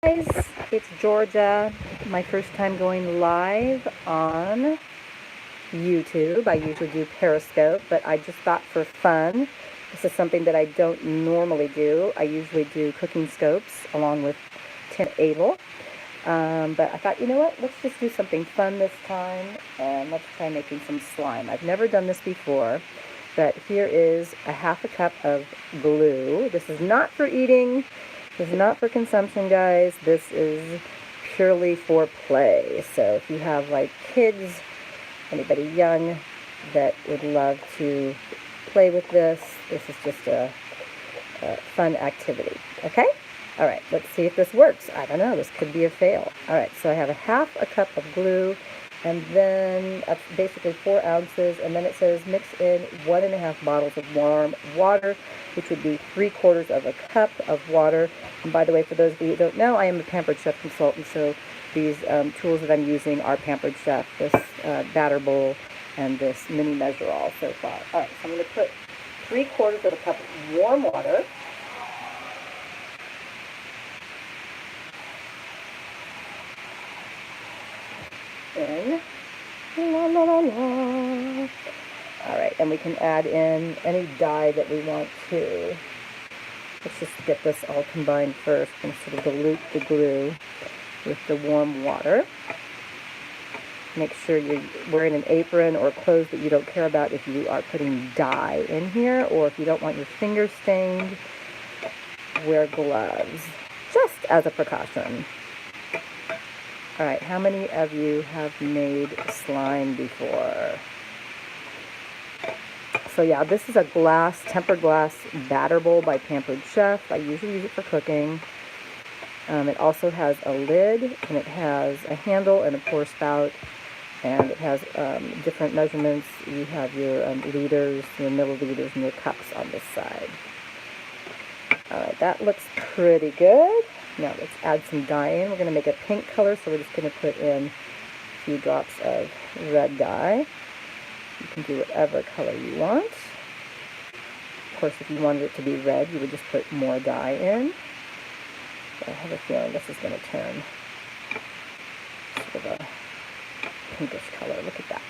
Guys, it's Georgia. My first time going live on YouTube. I usually do Periscope, but I just thought for fun, this is something that I don't normally do. I usually do cooking scopes along with Tim Abel. But I thought, you know what, let's just do something fun this time, and let's try making some slime. I've never done this before, but here is a half a cup of glue. This is not for eating. This is not for consumption, guys. This is purely for play. So if you have like kids, anybody young that would love to play with this, this is just a fun activity. Okay? All right, let's see if this works. I don't know. This could be a fail. All right, so I have a half a cup of glue, and then basically 4 ounces, and then it says mix in 1.5 bottles of warm water, which would be 3/4 of a cup of water. And by the way, for those of you who don't know, I am a Pampered Chef consultant, so these tools that I'm using are Pampered Chef, this batter bowl and this mini measure all so far. All right, so I'm going to put 3/4 of a cup of warm water. In. La, la, la, la. All right, and we can add in any dye that we want to. Let's just get this all combined first and sort of dilute the glue with the warm water. Make sure you're wearing an apron or clothes that you don't care about if you are putting dye in here, or if you don't want your fingers stained, wear gloves, just as a precaution. All right, how many of you have made slime before? So yeah, this is a tempered glass batter bowl by Pampered Chef. I usually use it for cooking. It also has a lid, and it has a handle and a pour spout, and it has different measurements. You have your liters, your milliliters, and your cups on this side. All right, that looks pretty good. Now let's add some dye in. We're going to make a pink color, so we're just going to put in a few drops of red dye. You can do whatever color you want. Of course, if you wanted it to be red, you would just put more dye in. But I have a feeling this is going to turn sort of a pinkish color. Look at that.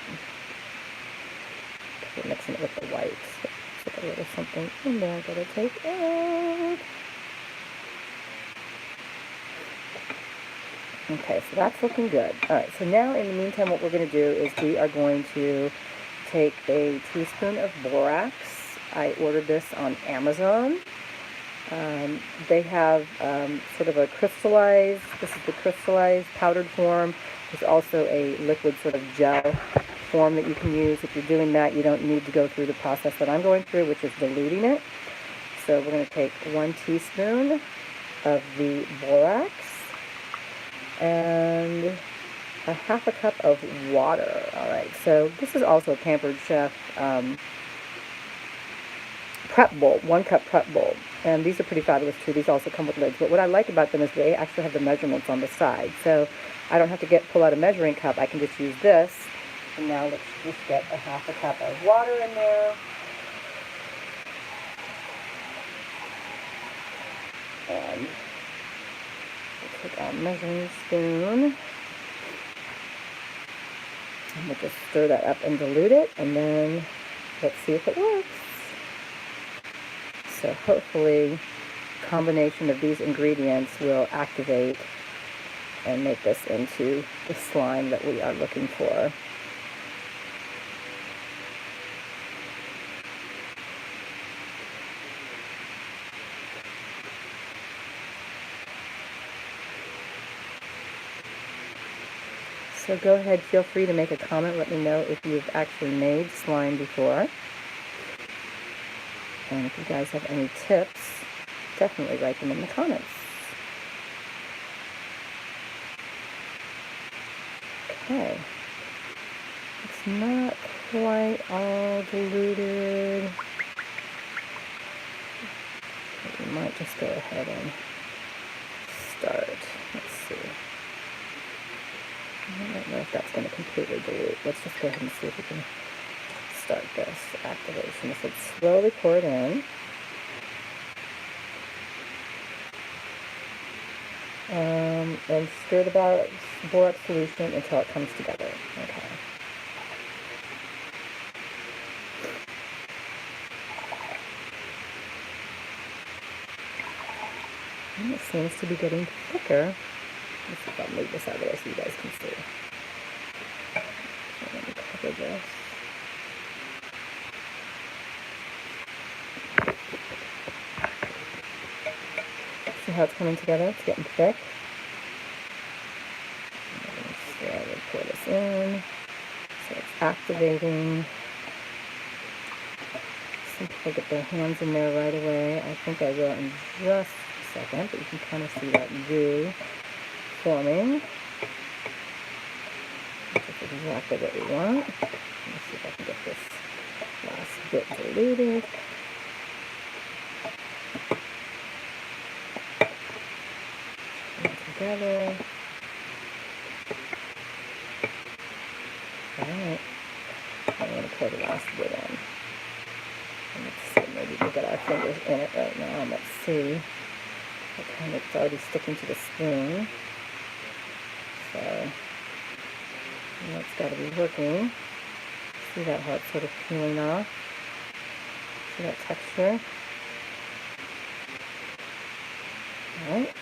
We're mixing it with the white. So there's a little something in there that I take out. Okay, so that's looking good. All right, so now in the meantime, what we're going to do is we are going to take a teaspoon of borax. I ordered this on Amazon. They have sort of a crystallized, this is the crystallized powdered form. There's also a liquid sort of gel form that you can use. If you're doing that, you don't need to go through the process that I'm going through, which is diluting it. So we're going to take 1 teaspoon of the borax and a half a cup of water. All right, so this is also a Pampered Chef prep bowl, 1 cup prep bowl. And these are pretty fabulous too. These also come with lids. But what I like about them is they actually have the measurements on the side. So I don't have to pull out a measuring cup. I can just use this. And now let's just get a half a cup of water in there. And we'll take our measuring spoon. And we'll just stir that up and dilute it. And then let's see if it works. So hopefully a combination of these ingredients will activate and make this into the slime that we are looking for. So go ahead, feel free to make a comment. Let me know if you've actually made slime before. And if you guys have any tips, definitely write them in the comments. Okay. It's not quite all diluted. We might just go ahead and start. Let's see. I don't know if that's going to completely dilute. Let's just go ahead and see if we can start this activation. So it's slowly pour it in. And stir the borax solution until it comes together. Okay. And it seems to be getting thicker. Let's see if I'll move this out of there so you guys can see. So let me cover this. See how it's coming together? It's getting thick. So I will pour this in. So it's activating. Some people get their hands in there right away. I think I will in just a second, but you can kind of see that goo forming. Which is exactly what we want. Let's see if I can get this last bit diluted. Together. Alright. I'm going to pour the last bit in. And let's see, maybe we'll get our fingers in it right now. Let's see. It's already sticking to the spoon. So, that's got to be working. See that how it's sort of peeling off? See that texture? Alright.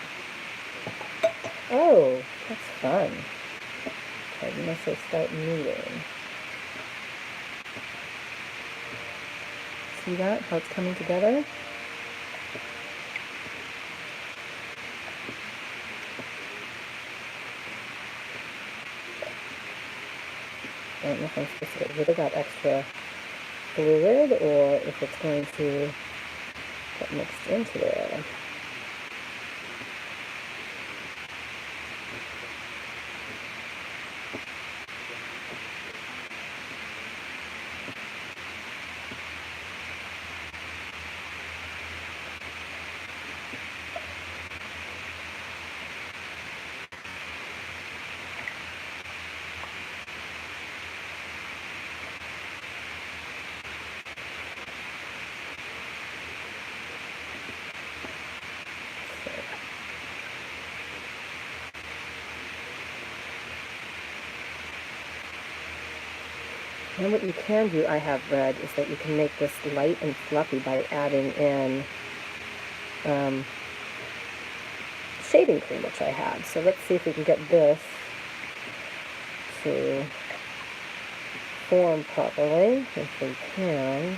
Oh, that's fun. Okay, you must start kneading. See that? How it's coming together? I don't know if I'm supposed to get rid of that extra fluid or if it's going to get mixed into there. And what you can do, I have read, is that you can make this light and fluffy by adding in shaving cream, which I have. So let's see if we can get this to form properly, if we can.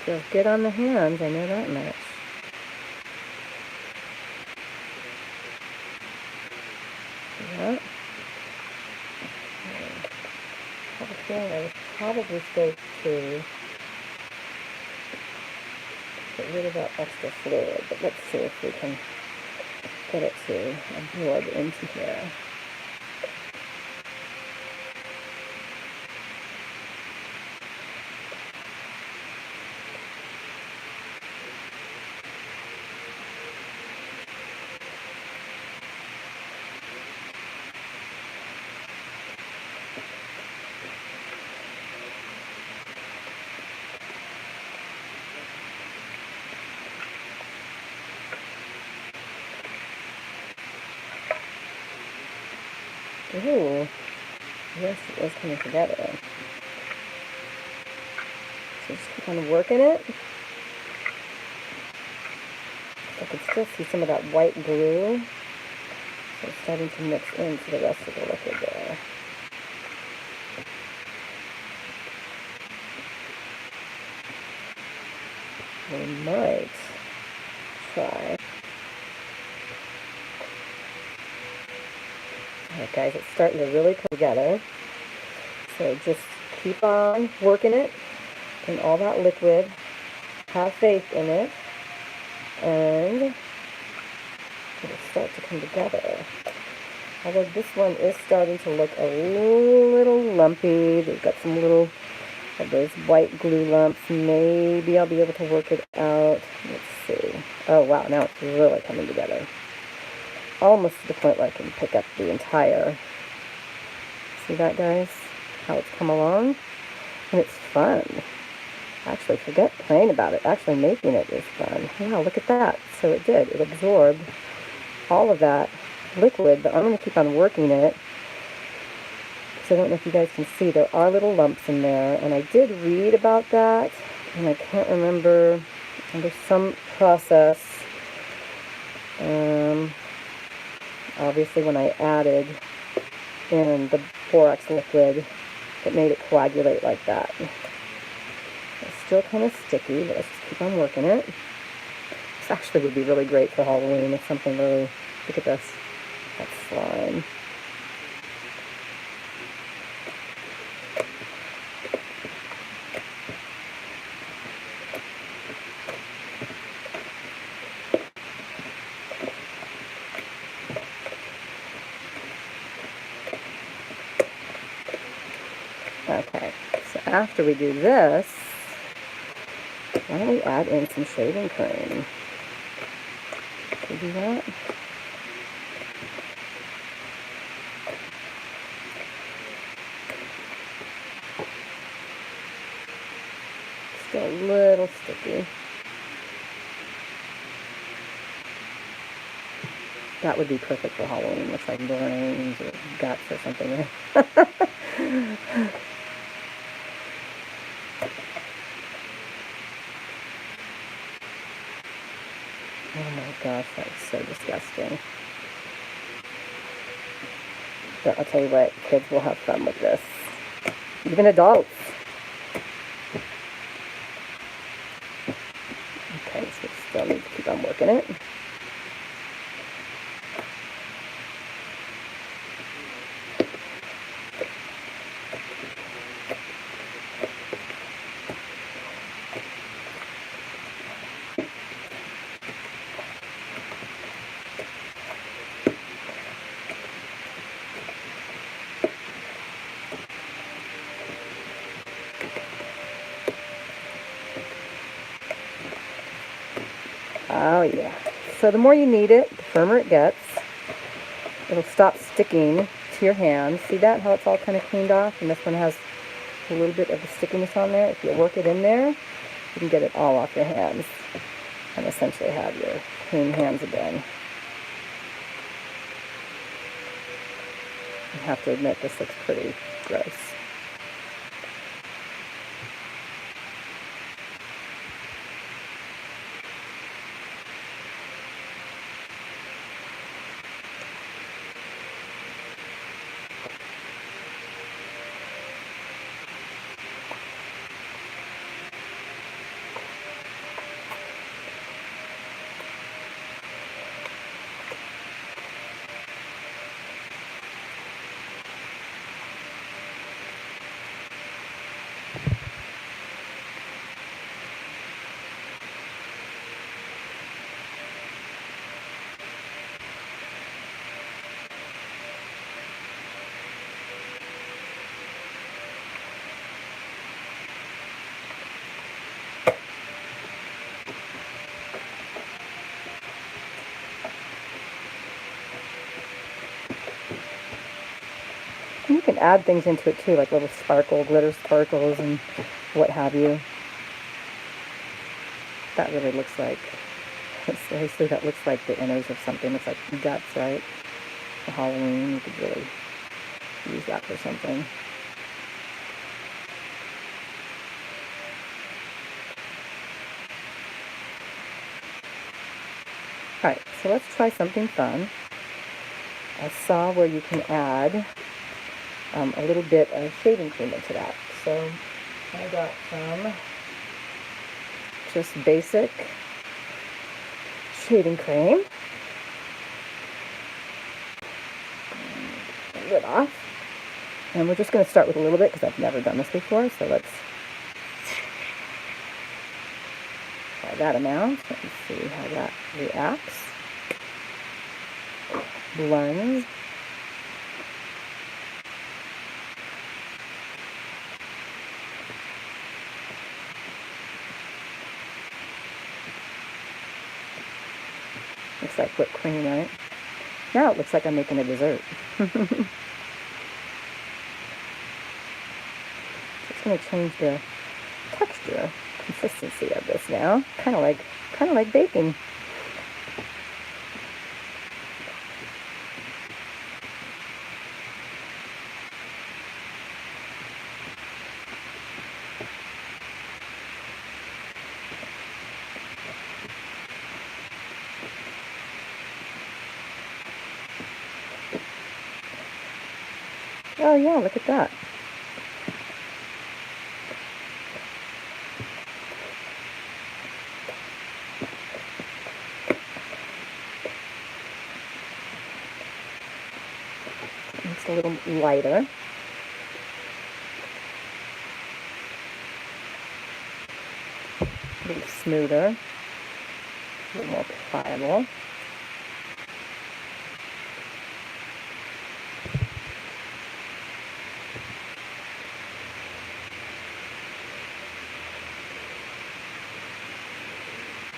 Feels good on the hands, I know that much. Yeah. I have a feeling I was probably supposed to get rid of that extra fluid, but let's see if we can get it to absorb into here. Ooh, yes, it is coming together. So just keep on working it. I can still see some of that white glue. So it's starting to mix into the rest of the liquid there. We might try. Alright guys, it's starting to really come together. So just keep on working it in all that liquid. Have faith in it. And it'll start to come together. Although this one is starting to look a little lumpy. They've got some little of those white glue lumps. Maybe I'll be able to work it out. Let's see. Oh wow, now it's really coming together. Almost to the point where I can pick up the entire. See that, guys? How it's come along? And it's fun. Actually, forget playing about it. Actually making it is fun. Wow, look at that. So it did. It absorbed all of that liquid, but I'm going to keep on working it. So I don't know if you guys can see, there are little lumps in there, and I did read about that, and I can't remember. There's some process. Obviously, when I added in the borax liquid, it made it coagulate like that. It's still kind of sticky, but let's just keep on working it. This actually would be really great for Halloween if something really, look at this, that slime. Okay, so after we do this, why don't we add in some shaving cream? Can we do that? Still a little sticky. That would be perfect for Halloween. Looks like brains or guts or something. Oh my gosh, that is so disgusting. But I'll tell you what, kids will have fun with this. Even adults. Okay, so we still need to keep on working it. Oh yeah. So the more you knead it, the firmer it gets. It'll stop sticking to your hand. See that? How it's all kind of cleaned off? And this one has a little bit of the stickiness on there. If you work it in there, you can get it all off your hands and essentially have your clean hands again. I have to admit, this looks pretty gross. And you can add things into it too, like little sparkle, glitter sparkles and what have you. That really looks like, seriously, that looks like the innards of something. Looks like guts, right? For Halloween, you could really use that for something. Alright, so let's try something fun. I saw where you can add a little bit of shaving cream into that. So I got some just basic shaving cream. Lid off. And we're just going to start with a little bit because I've never done this before. So let's try that amount and see how that reacts. Blends. Looks like whipped cream, right? Now it looks like I'm making a dessert. Just going to change the texture, consistency of this now. Kind of like baking. Oh yeah, look at that. It's a little lighter. A little smoother. A little more pliable.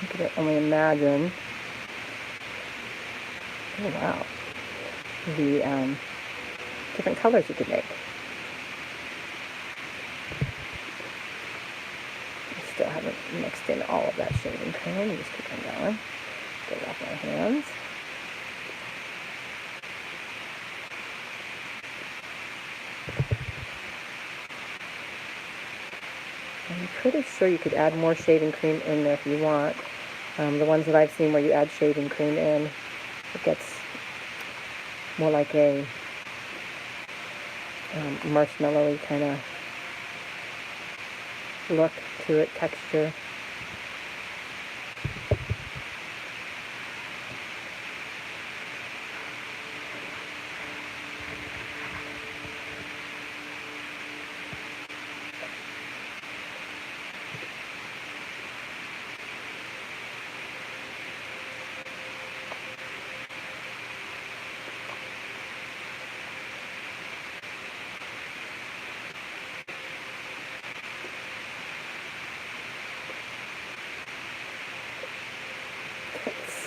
You could only imagine. Oh wow. The different colors you could make. I still haven't mixed in all of that shaving cream. Just keep on going. Get it off my hands. I'm pretty sure you could add more shaving cream in there if you want. The ones that I've seen where you add shaving cream in, it gets more like a marshmallowy kind of look to it, texture.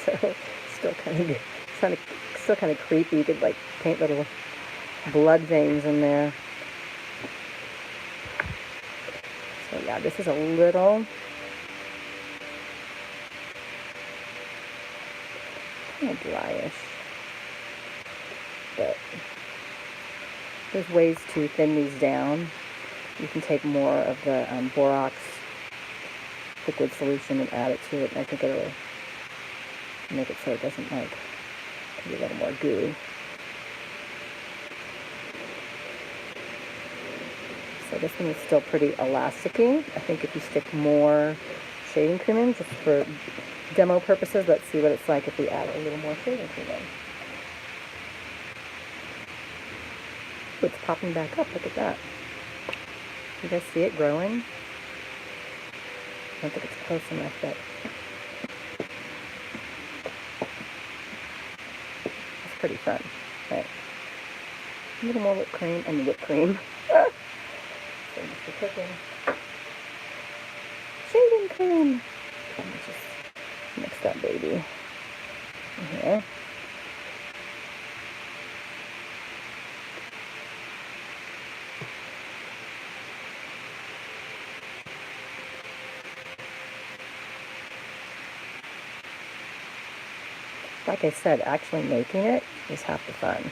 So still kind of creepy. You could like paint little blood veins in there. So yeah, this is a little kind of dryish, but there's ways to thin these down. You can take more of the borax liquid solution and add it to it, and I think it'll make it so it doesn't like be a little more gooey. So this one is still pretty elasticy. I think if you stick more shaving cream in, just for demo purposes, let's see what it's like if we add a little more shaving cream in. Ooh, it's popping back up. Look at that. You guys see it growing? I don't think it's close enough yet. It's pretty fun. Right. A little more whipped cream and whipped cream. So Mr. Cooking. Shaving cream. Let me just mix that baby in here. Like I said, actually making it is half the fun.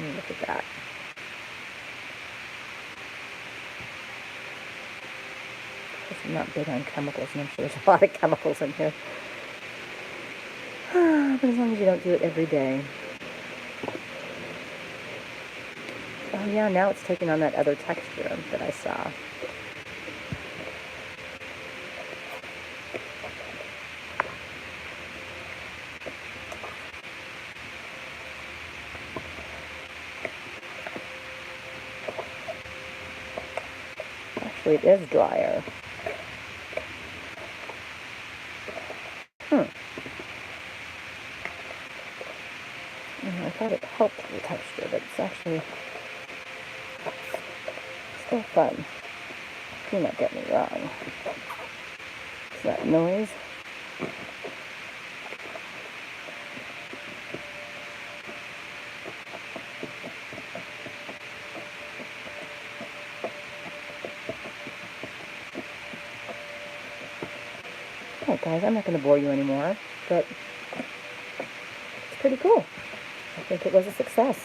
Look at that. I'm not big on chemicals, and I'm sure there's a lot of chemicals in here. But as long as you don't do it every day. Oh yeah, now it's taking on that other texture that I saw. Actually, it is drier. I thought it helped the texture, but it's actually still fun. Do not get me wrong. Is that noise? Alright guys, I'm not going to bore you anymore, but it's pretty cool. I think it was a success.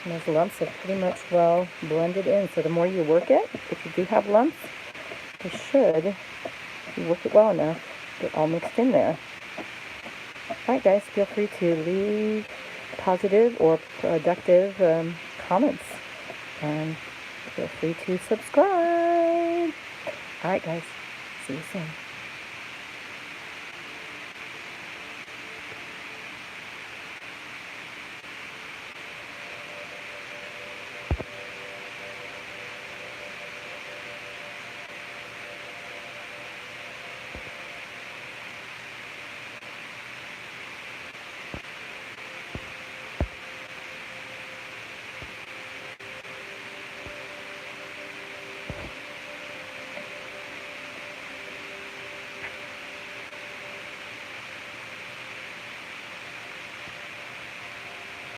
And those lumps are pretty much well blended in, so the more you work it, if you do have lumps, you should, if you work it well enough, get all mixed in there. Alright guys, feel free to leave positive or productive comments, and feel free to subscribe. Alright guys, see you soon.